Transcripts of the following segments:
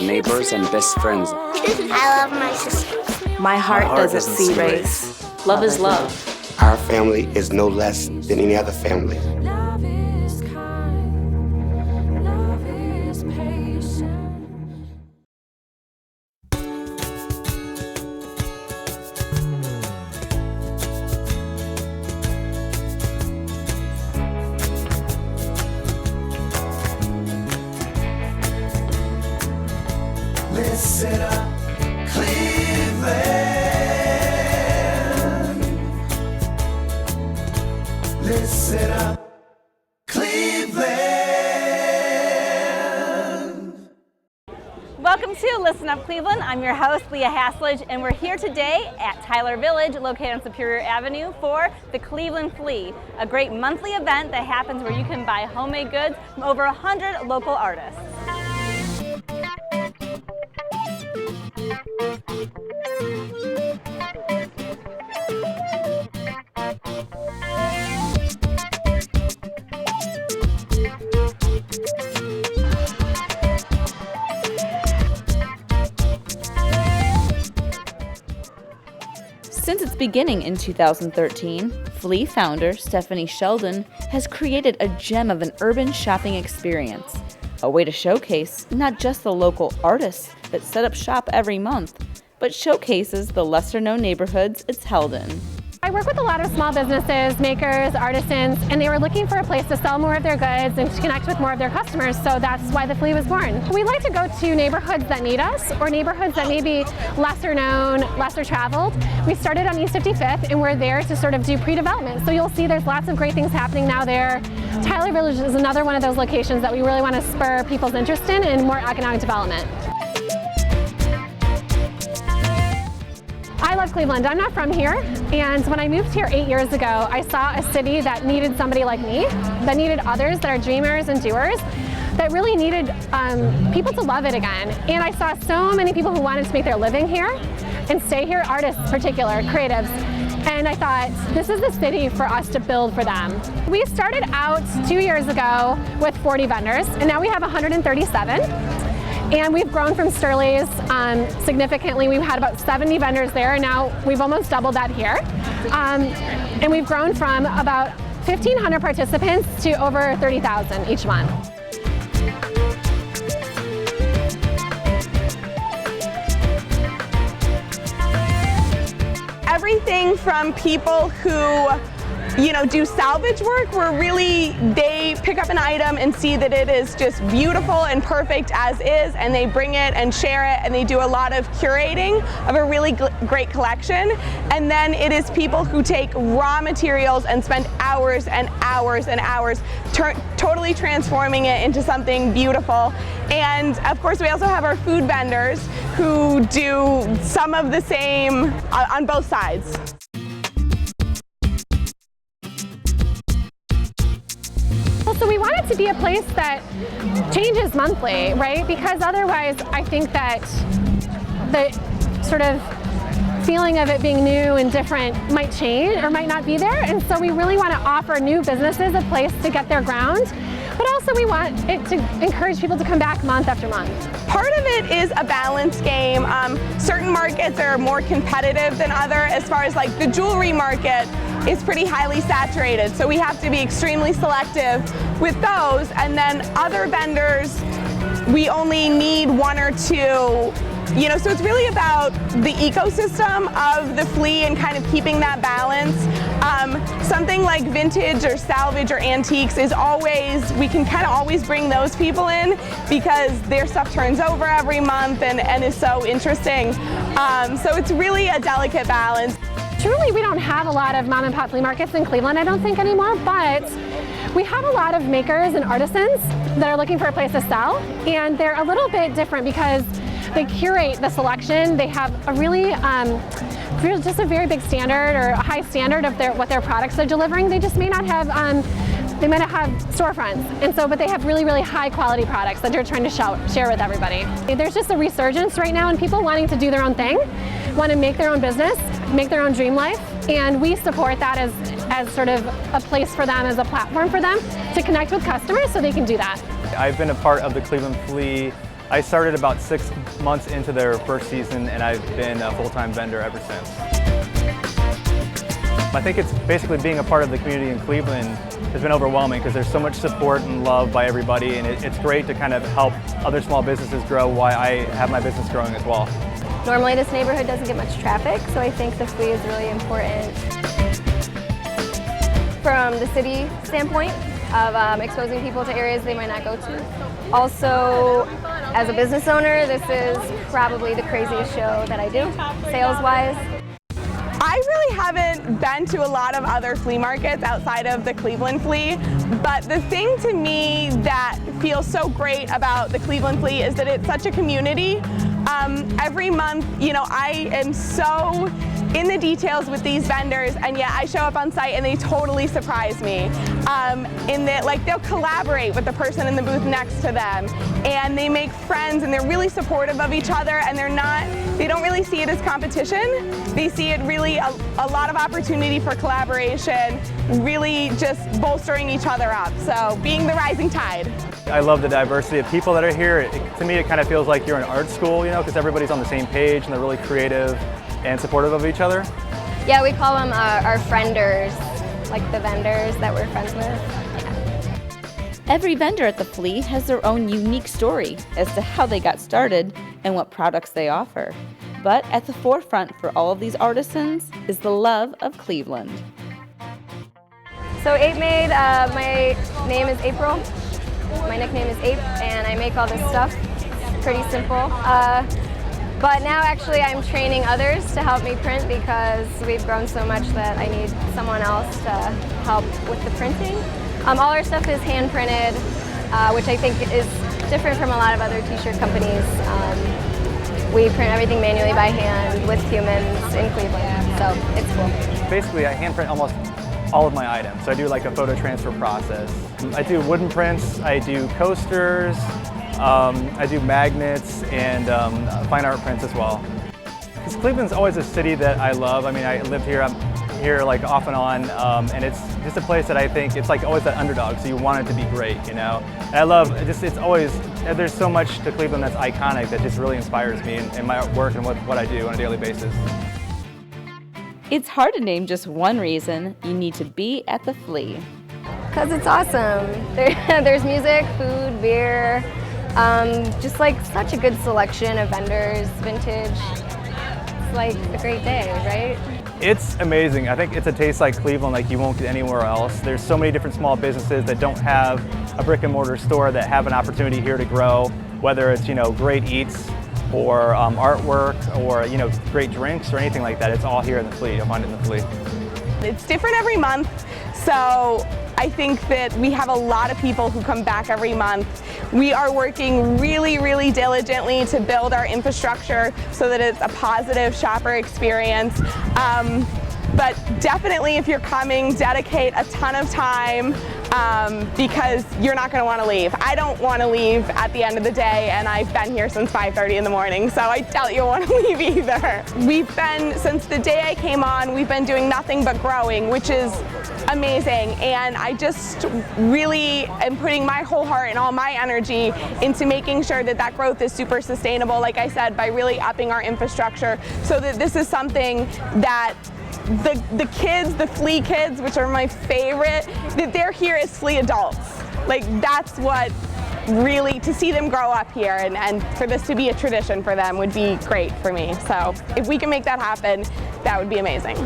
neighbors and best friends. I love my sister. My heart doesn't see race. Love is love. Our family is no less than any other family. Love is kind, love is patient. Listen up, Cleveland. Listen up, Cleveland. Welcome to Listen Up Cleveland. I'm your host, Leah Haslage, and we're here today at Tyler Village, located on Superior Avenue, for the Cleveland Flea, a great monthly event that happens where you can buy homemade goods from over 100 local artists. Since its beginning in 2013, Flea founder Stephanie Sheldon has created a gem of an urban shopping experience, a way to showcase not just the local artists that set up shop every month, but showcases the lesser-known neighborhoods it's held in. I work with a lot of small businesses, makers, artisans, and they were looking for a place to sell more of their goods and to connect with more of their customers, so that's why the Flea was born. We like to go to neighborhoods that need us, or neighborhoods that may be lesser known, lesser traveled. We started on East 55th, and we're there to sort of do pre-development. So you'll see there's lots of great things happening now there. Tyler Village is another one of those locations that we really want to spur people's interest in and more economic development. I love Cleveland. I'm not from here, and when I moved here 8 years ago, I saw a city that needed somebody like me, that needed others that are dreamers and doers, that really needed people to love it again. And I saw so many people who wanted to make their living here and stay here, artists in particular, creatives. And I thought, this is the city for us to build for them. We started out 2 years ago with 40 vendors, and now we have 137. And we've grown from Sterling's significantly. We've had about 70 vendors there, and now we've almost doubled that here. And we've grown from about 1,500 participants to over 30,000 each month. Everything from people who do salvage work, where really they pick up an item and see that it is just beautiful and perfect as is, and they bring it and share it, and they do a lot of curating of a really great collection. And then it is people who take raw materials and spend hours and hours and hours totally transforming it into something beautiful. And of course we also have our food vendors who do some of the same on both sides. So we want it to be a place that changes monthly, right? Because otherwise I think that the sort of feeling of it being new and different might change or might not be there. And so we really want to offer new businesses a place to get their ground, but also we want it to encourage people to come back month after month. Part of it is a balance game. Certain markets are more competitive than other. As far as like the jewelry market is pretty highly saturated, so we have to be extremely selective with those. And then other vendors, we only need one or two. So it's really about the ecosystem of the Flea and kind of keeping that balance. Something like vintage or salvage or antiques is always, we can kind of always bring those people in because their stuff turns over every month and is so interesting. So it's really a delicate balance. Truly, we don't have a lot of mom and pop flea markets in Cleveland, I don't think anymore, but we have a lot of makers and artisans that are looking for a place to sell, and they're a little bit different because they curate the selection. They have a really, just a very big standard or a high standard of what their products are delivering. They just may not have, they might not have storefronts, and so, but they have really, really high quality products that they're trying to share with everybody. There's just a resurgence right now in people wanting to do their own thing, want to make their own business, make their own dream life, and we support that as sort of a place for them, as a platform for them to connect with customers so they can do that. I've been a part of the Cleveland Flea I started about 6 months into their first season, and I've been a full-time vendor ever since. I think it's basically being a part of the community in Cleveland has been overwhelming because there's so much support and love by everybody, and it's great to kind of help other small businesses grow while I have my business growing as well. Normally this neighborhood doesn't get much traffic, so I think the Flea is really important. From the city standpoint of exposing people to areas they might not go to. Also, as a business owner, this is probably the craziest show that I do, sales-wise. I really haven't been to a lot of other flea markets outside of the Cleveland Flea, but the thing to me that feels so great about the Cleveland Flea is that it's such a community. Every month, you know, I am so in the details with these vendors, and yet I show up on site and they totally surprise me. In that, like, they'll collaborate with the person in the booth next to them, and they make friends, and they're really supportive of each other, and they don't really see it as competition. They see it really a lot of opportunity for collaboration, really just bolstering each other up. So being the rising tide. I love the diversity of people that are here. To me, it kind of feels like you're in art school, you know, because everybody's on the same page and they're really creative and supportive of each other. Yeah, we call them our frienders, like the vendors that we're friends with. Yeah. Every vendor at the Flea has their own unique story as to how they got started and what products they offer. But at the forefront for all of these artisans is the love of Cleveland. So Ape Made, my name is April. My nickname is Ape, and I make all this stuff. It's pretty simple. But now actually I'm training others to help me print because we've grown so much that I need someone else to help with the printing. All our stuff is hand printed, which I think is different from a lot of other t-shirt companies. We print everything manually by hand with humans in Cleveland, so it's cool. Basically, I hand print almost all of my items. So I do like a photo transfer process. I do wooden prints, I do coasters, I do magnets, and fine art prints as well. Because Cleveland's always a city that I love. I mean, I live here, I'm here like off and on, and it's just a place that I think it's like always that underdog, so you want it to be great, you know? And I love, it's always, there's so much to Cleveland that's iconic that just really inspires me in my work and what I do on a daily basis. It's hard to name just one reason you need to be at the Flea. Because it's awesome. There's music, food, beer, just like such a good selection of vendors, vintage. It's like a great day, right? It's amazing. I think it's a taste like Cleveland like you won't get anywhere else. There's so many different small businesses that don't have a brick and mortar store that have an opportunity here to grow, whether it's, you know, great eats or artwork or, you know, great drinks or anything like that. It's all here in the Flea. You'll find it in the Flea. It's different every month, so I think that we have a lot of people who come back every month. We are working really, really diligently to build our infrastructure so that it's a positive shopper experience. But definitely if you're coming, dedicate a ton of time because you're not going to want to leave. I don't want to leave at the end of the day, and I've been here since 5:30 in the morning, so I doubt you'll want to leave either. We've been, since the day I came on, we've been doing nothing but growing, which is amazing, and I just really am putting my whole heart and all my energy into making sure that that growth is super sustainable, like I said, by really upping our infrastructure so that this is something that the kids, the Flea kids, which are my favorite, that they're here as Flea adults. Like, that's what really, to see them grow up here and for this to be a tradition for them would be great for me. So if we can make that happen, that would be amazing.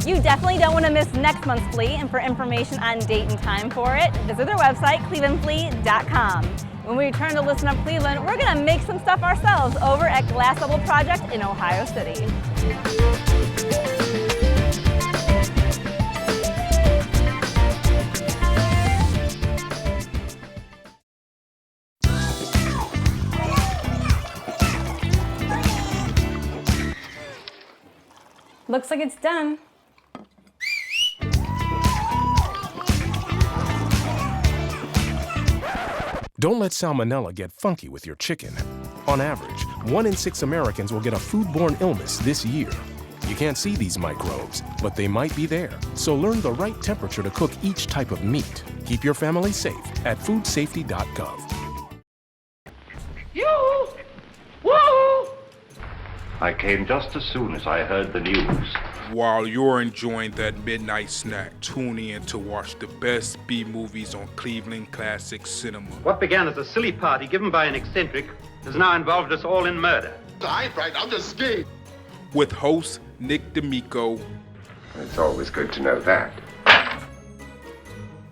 You definitely don't want to miss next month's Flea, and for information on date and time for it, visit their website, clevelandflea.com. When we return to Listen Up Cleveland, we're going to make some stuff ourselves over at Glass Bubble Project in Ohio City. Looks like it's done. Don't let salmonella get funky with your chicken. On average, 1 in 6 Americans will get a foodborne illness this year. You can't see these microbes, but they might be there. So learn the right temperature to cook each type of meat. Keep your family safe at foodsafety.gov. I came just as soon as I heard the news. While you're enjoying that midnight snack, tune in to watch the best B-movies on Cleveland Classic Cinema. What began as a silly party given by an eccentric has now involved us all in murder. I ain't right, I'm just scared. With host Nick D'Amico. It's always good to know that.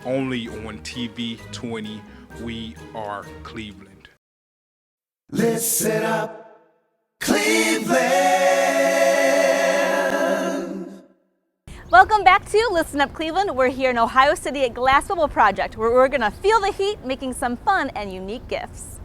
Only on TV 20, We Are Cleveland. Listen up, Cleveland. Welcome back to Listen Up Cleveland. We're here in Ohio City at Glass Bubble Project, where we're gonna feel the heat making some fun and unique gifts.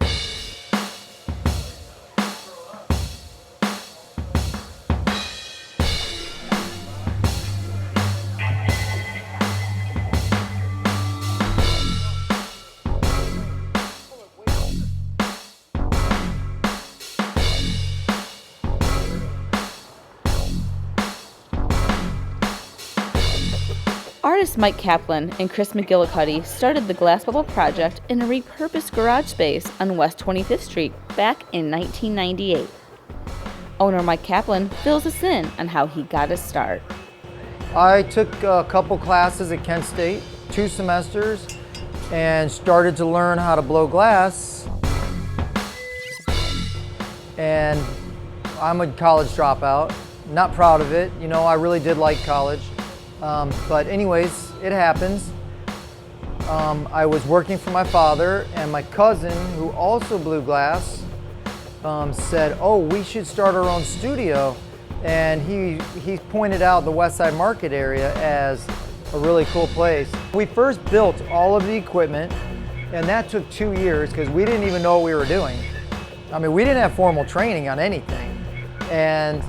Artists Mike Kaplan and Chris McGillicuddy started the Glass Bubble Project in a repurposed garage space on West 25th Street back in 1998. Owner Mike Kaplan fills us in on how he got his start. I took a couple classes at Kent State, 2 semesters, and started to learn how to blow glass. And I'm a college dropout, not proud of it. You know, I really did like college. But anyways, it happens. I was working for my father, and my cousin, who also blew glass, said, oh, we should start our own studio. And he pointed out the West Side Market area as a really cool place. We first built all of the equipment, and that took 2 years because we didn't even know what we were doing. I mean, we didn't have formal training on anything. And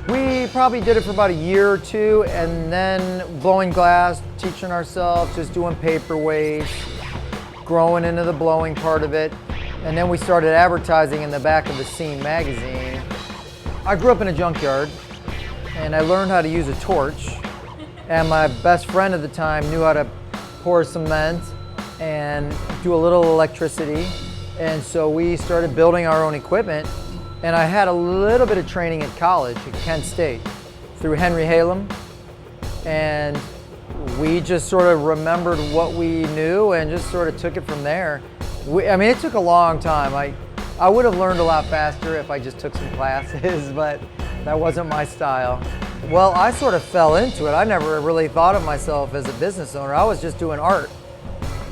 we probably did it for about a year or 2, and then blowing glass, teaching ourselves, just doing paperweights, growing into the blowing part of it. And then we started advertising in the back of the Scene magazine. I grew up in a junkyard, and I learned how to use a torch. And my best friend at the time knew how to pour cement and do a little electricity. And so we started building our own equipment. And I had a little bit of training at college at Kent State through Henry Halem. And we just sort of remembered what we knew and just sort of took it from there. I mean, it took a long time. I would have learned a lot faster if I just took some classes, but that wasn't my style. Well, I sort of fell into it. I never really thought of myself as a business owner. I was just doing art,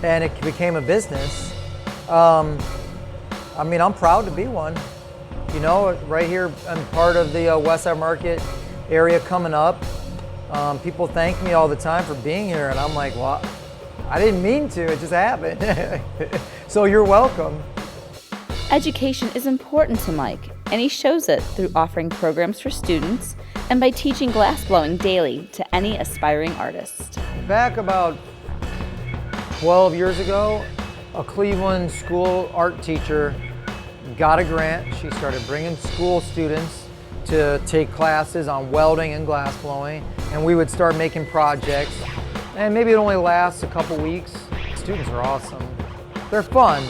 and it became a business. I mean, I'm proud to be one. You know, right here, I'm part of the West Side Market area coming up. People thank me all the time for being here, and I'm like, well, I didn't mean to, it just happened. So you're welcome. Education is important to Mike, and he shows it through offering programs for students and by teaching glass blowing daily to any aspiring artist. Back about 12 years ago, a Cleveland school art teacher got a grant. She started bringing school students to take classes on welding and glass blowing, and we would start making projects. And maybe it only lasts a couple weeks. Students are awesome. They're fun.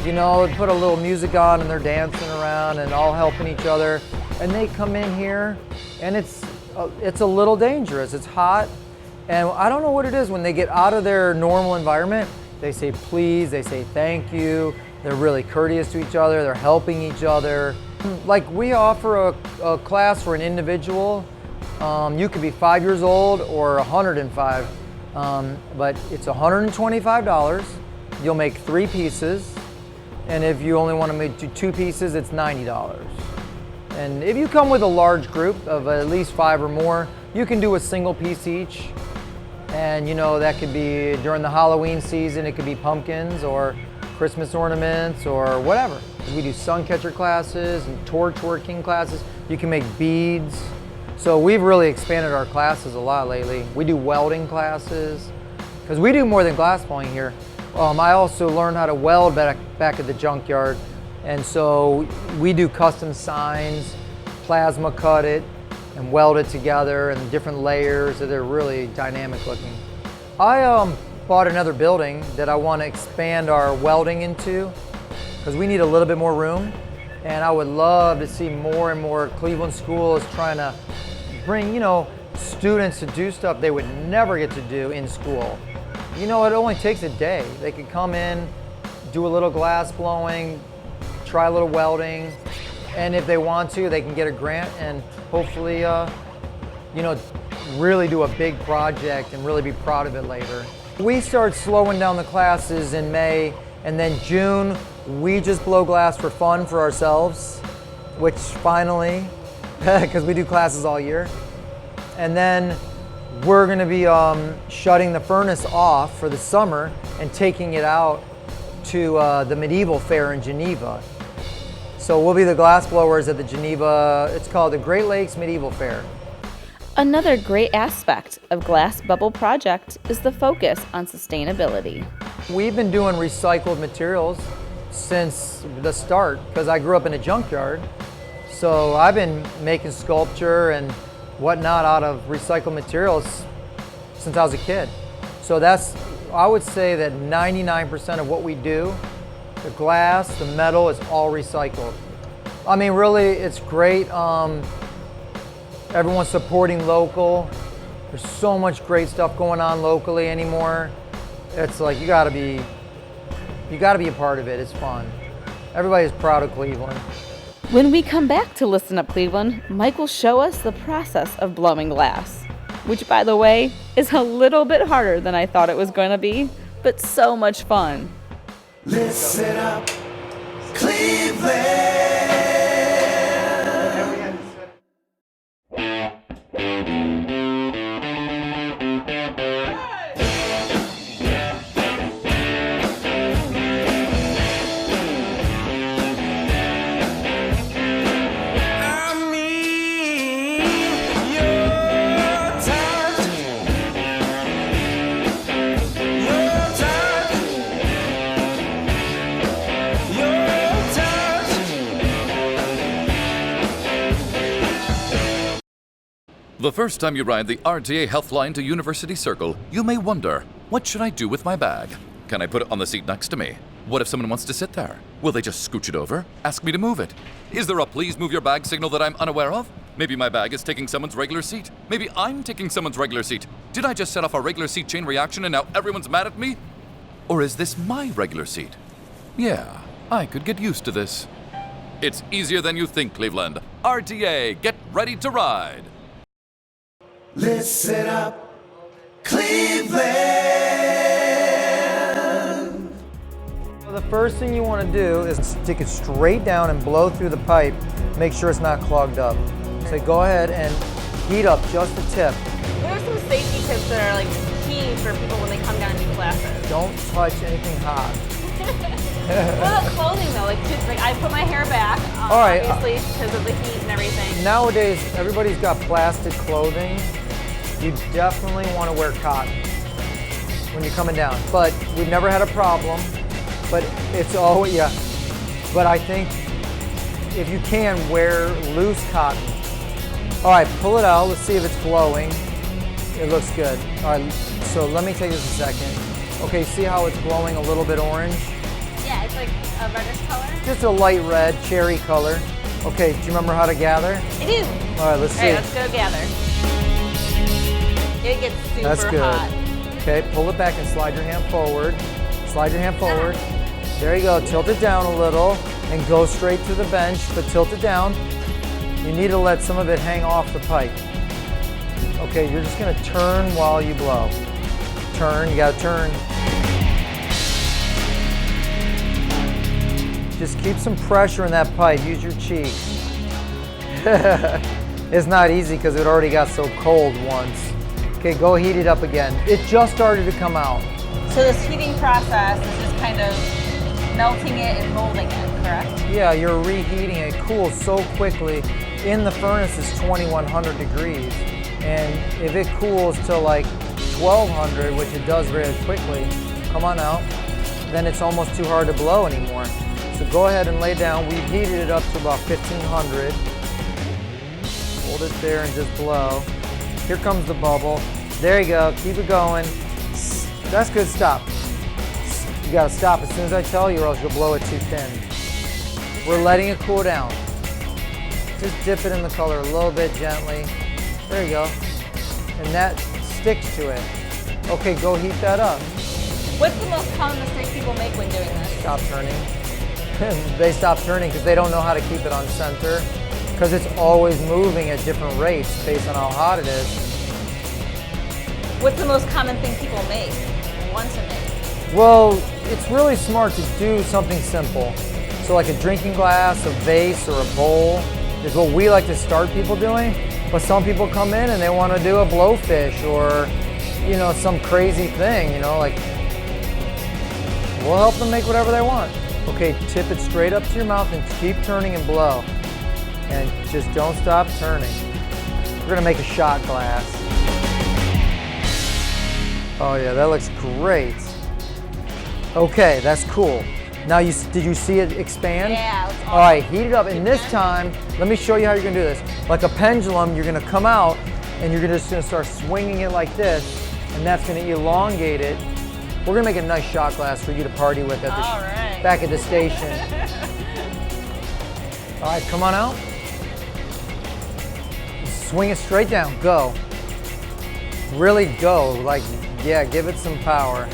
You know, put a little music on and they're dancing around and all helping each other. And they come in here and it's a little dangerous. It's hot. And I don't know what it is when they get out of their normal environment. They say please, they say thank you. They're really courteous to each other. They're helping each other. Like we offer a class for an individual. You could be 5 years old or 105, but it's $125. You'll make 3 pieces. And if you only want to make 2 pieces, it's $90. And if you come with a large group of at least 5 or more, you can do a single piece each. And you know, that could be during the Halloween season, it could be pumpkins or Christmas ornaments or whatever. We do sun catcher classes and torch working classes. You can make beads. So we've really expanded our classes a lot lately. We do welding classes, because we do more than glass blowing here. I also learned how to weld back at the junkyard. And so we do custom signs, plasma cut it, and weld it together in different layers that are really dynamic looking. I bought another building that I want to expand our welding into because we need a little bit more room. And I would love to see more and more Cleveland schools trying to bring, students to do stuff they would never get to do in school. It only takes a day. They could come in, do a little glass blowing, try a little welding, and if they want to, they can get a grant and hopefully, really do a big project and really be proud of it later. We start slowing down the classes in May, and then June, we just blow glass for fun for ourselves, which finally, because we do classes all year. And then we're gonna be shutting the furnace off for the summer and taking it out to the medieval fair in Geneva. So we'll be the glass blowers at the Geneva, it's called the Great Lakes Medieval Fair. Another great aspect of Glass Bubble Project is the focus on sustainability. We've been doing recycled materials since the start because I grew up in a junkyard. So I've been making sculpture and whatnot out of recycled materials since I was a kid. So I would say that 99% of what we do, the glass, the metal, is all recycled. I mean, really, it's great. Everyone's supporting local. There's so much great stuff going on locally anymore. It's like you gotta be a part of it. It's fun. Everybody's proud of Cleveland. When we come back to Listen Up Cleveland, Mike will show us the process of blowing glass, which, by the way, is a little bit harder than I thought it was going to be, but so much fun. Listen up, Cleveland. The first time you ride the RTA Health Line to University Circle, you may wonder, what should I do with my bag? Can I put it on the seat next to me? What if someone wants to sit there? Will they just scooch it over? Ask me to move it? Is there a please move your bag signal that I'm unaware of? Maybe my bag is taking someone's regular seat. Maybe I'm taking someone's regular seat. Did I just set off a regular seat chain reaction and now everyone's mad at me? Or is this my regular seat? Yeah, I could get used to this. It's easier than you think, Cleveland. RTA, get ready to ride. Listen up, Cleveland. So the first thing you want to do is stick it straight down and blow through the pipe. Make sure it's not clogged up. So go ahead and heat up just the tip. What are some safety tips that are key for people when they come down to do classes? Don't touch anything hot. What about clothing though? I put my hair back, obviously, because of the heat and everything. Nowadays, everybody's got plastic clothing. You definitely want to wear cotton when you're coming down. But we've never had a problem. But it's always, But I think if you can, wear loose cotton. All right, pull it out. Let's see if it's glowing. It looks good. All right, so let me take this a second. Okay, see how it's glowing a little bit orange? Yeah, it's like a reddish color. Just a light red, cherry color. Okay, do you remember how to gather? I do. All right, let's see. All right, let's go gather. It gets super That's good. hot. Okay, pull it back and slide your hand forward. Slide your hand forward. There you go, tilt it down a little and go straight to the bench, but tilt it down. You need to let some of it hang off the pipe. Okay, you're just gonna turn while you blow. Turn, you gotta turn. Just keep some pressure in that pipe, use your cheeks. It's not easy because it already got so cold once. Okay, go heat it up again. It just started to come out. So this heating process is just kind of melting it and molding it, correct? Yeah, you're reheating it. It cools so quickly. In the furnace is 2100 degrees. And if it cools to like 1200, which it does very quickly, come on out. then it's almost too hard to blow anymore. So go ahead and lay down. We've heated it up to about 1500. Hold it there and just blow. Here comes the bubble. There you go, keep it going. That's good, stop. You gotta stop as soon as I tell you or else you'll blow it too thin. We're letting it cool down. Just dip it in the color a little bit gently. There you go. And that sticks to it. Okay, go heat that up. What's the most common mistake people make when doing this? Stop turning. They stop turning because they don't know how to keep it on center because it's always moving at different rates based on how hot it is. What's the most common thing people make, want to make? Well, it's really smart to do something simple. So like a drinking glass, a vase, or a bowl is what we like to start people doing. But some people come in and they want to do a blowfish or, you know, some crazy thing, you know, like we'll help them make whatever they want. Okay, tip it straight up to your mouth and keep turning and blow. And just don't stop turning. We're gonna make a shot glass. Oh yeah, that looks great. Okay, that's cool. Now, did you see it expand? Yeah, it's awesome. All right, heat it up. And this time, let me show you how you're gonna do this. Like a pendulum, you're gonna come out and you're just gonna start swinging it like this, and that's gonna elongate it. We're gonna make a nice shot glass for you to party with at the back at the station. All right, come on out. Swing it straight down, go. Really go, like, yeah, give it some power.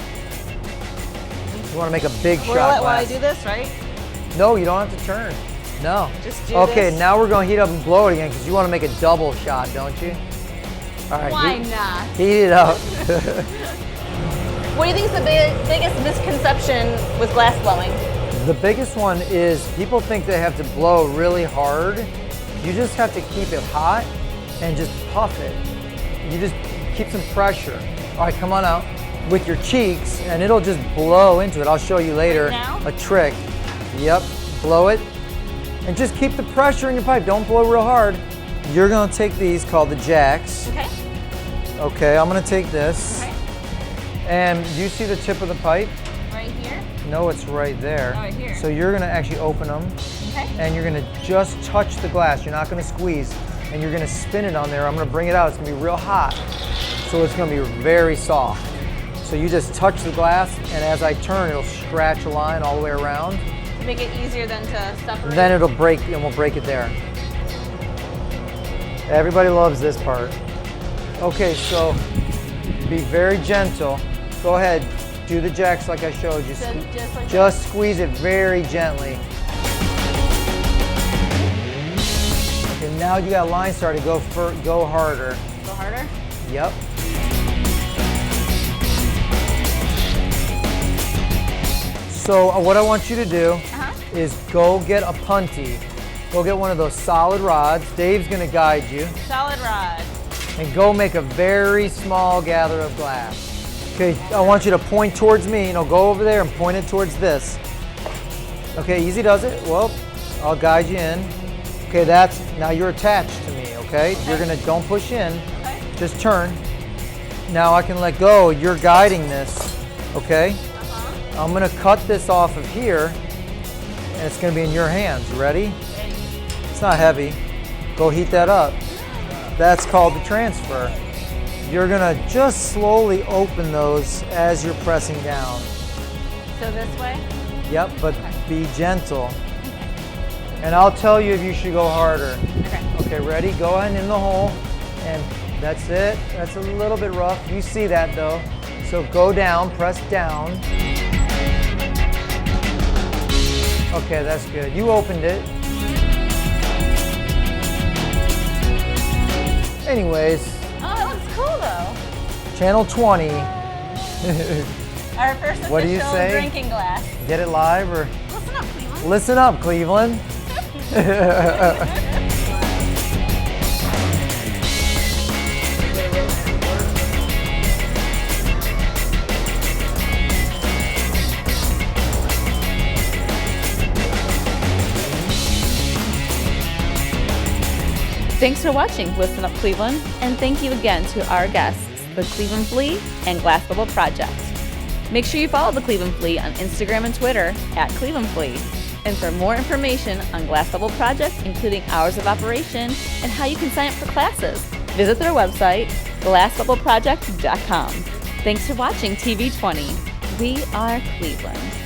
You wanna make a big shot glass. While I do this, right? No, you don't have to turn. No. Just do Okay, this. now we're gonna heat up and blow it again because you wanna make a double shot, don't you? All right. Why not? Heat it up. What do you think is the biggest misconception with glass blowing? The biggest one is people think they have to blow really hard. You just have to keep it hot and just puff it. You just keep some pressure. All right, come on out with your cheeks and it'll just blow into it. I'll show you later a trick. Yep, blow it. And just keep the pressure in your pipe. Don't blow real hard. You're gonna take these called the jacks. Okay. Okay, I'm gonna take this. Okay. And you see the tip of the pipe? Right here? No, it's right there. Oh, right here. So you're gonna actually open them. Okay. And you're gonna just touch the glass. You're not gonna squeeze. And you're gonna spin it on there. I'm gonna bring it out. It's gonna be real hot. So it's gonna be very soft. So you just touch the glass, and as I turn, it'll scratch a line all the way around. To make it easier then to separate? Then it'll break, and we'll break it there. Everybody loves this part. Okay, so be very gentle. Go ahead, do the jacks like I showed you. Just squeeze it very gently. Okay, now you got a line started. Go harder. Go harder? Yep. So what I want you to do is go get a punty. Go get one of those solid rods. Dave's gonna guide you. Solid rod. And go make a very small gather of glass. Okay, I want you to point towards me. You know, go over there and point it towards this. Okay, easy does it. Well, I'll guide you in. Okay, now you're attached to me, okay? You're gonna, don't push in, just turn. Now I can let go, you're guiding this, okay? I'm gonna cut this off of here, and it's gonna be in your hands. You ready? It's not heavy. Go heat that up. That's called the transfer. You're gonna just slowly open those as you're pressing down. So this way? Yep, but be gentle. And I'll tell you if you should go harder. Okay, ready? Go ahead in the hole, and that's it. That's a little bit rough. You see that though. So go down, press down. Okay, that's good. You opened it. Anyways. Oh, that looks cool though. Channel 20. Our first What do you official say? drinking glass. Get it live or? Listen up, Cleveland. Listen up, Cleveland. Thanks for watching Listen Up Cleveland, and thank you again to our guests, the Cleveland Flea and Glass Bubble Project. Make sure you follow the Cleveland Flea on Instagram and Twitter at Cleveland Flea. And for more information on Glass Bubble projects, including hours of operation and how you can sign up for classes, visit their website, glassbubbleproject.com. Thanks for watching TV20. We are Cleveland.